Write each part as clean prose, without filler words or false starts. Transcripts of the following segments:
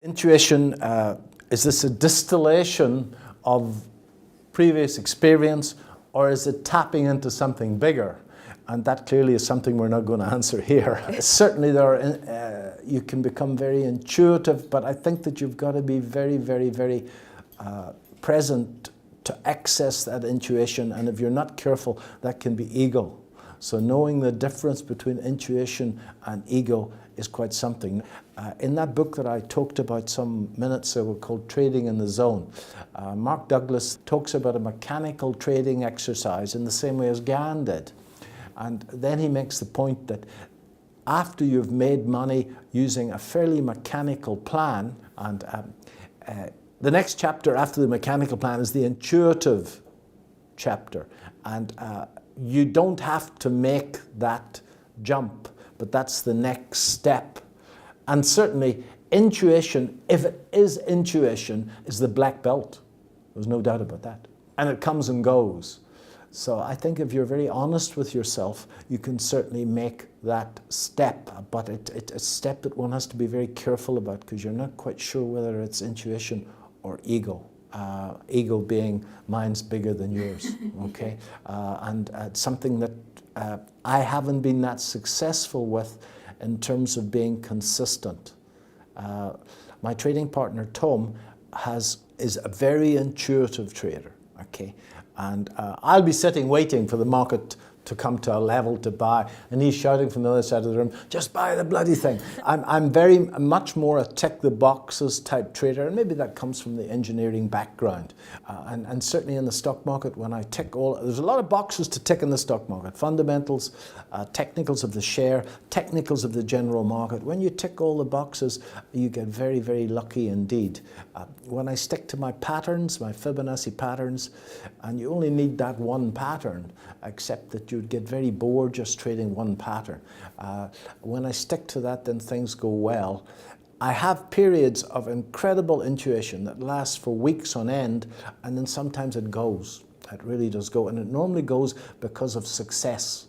Intuition, is this a distillation of previous experience, or is it tapping into something bigger? And that clearly is something we're not going to answer here. Certainly you can become very intuitive, but I think that you've got to be very, very, very present to access that intuition, and if you're not careful, that can be ego. So knowing the difference between intuition and ego is quite something. In that book that I talked about some minutes ago called Trading in the Zone, Mark Douglas talks about a mechanical trading exercise in the same way as Gann did. And then he makes the point that after you've made money using a fairly mechanical plan, and the next chapter after the mechanical plan is the intuitive chapter. And you don't have to make that jump, but that's the next step. And certainly intuition, if it is intuition, is the black belt. There's no doubt about that. And it comes and goes. So I think if you're very honest with yourself, you can certainly make that step, but it's a step that one has to be very careful about, because you're not quite sure whether it's intuition or ego. Ego being mine's bigger than yours, okay? And it's something that I haven't been that successful with in terms of being consistent. My trading partner, Tom, is a very intuitive trader, okay? And I'll be sitting waiting for the market to come to a level to buy, and he's shouting from the other side of the room, just buy the bloody thing. I'm very much more a tick the boxes type trader, and maybe that comes from the engineering background. And certainly in the stock market, when I tick there's a lot of boxes to tick in the stock market. Fundamentals, technicals of the share, technicals of the general market. When you tick all the boxes, you get very, very lucky indeed. When I stick to my patterns, my Fibonacci patterns, and you only need that one pattern, except that you'd get very bored just trading one pattern. When I stick to that, then things go well. I have periods of incredible intuition that lasts for weeks on end, and then sometimes it goes. It really does go, and it normally goes because of success.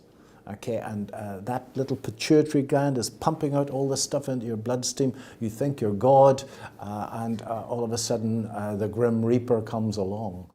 Okay, and that little pituitary gland is pumping out all this stuff into your bloodstream. You think you're God, and all of a sudden the Grim Reaper comes along.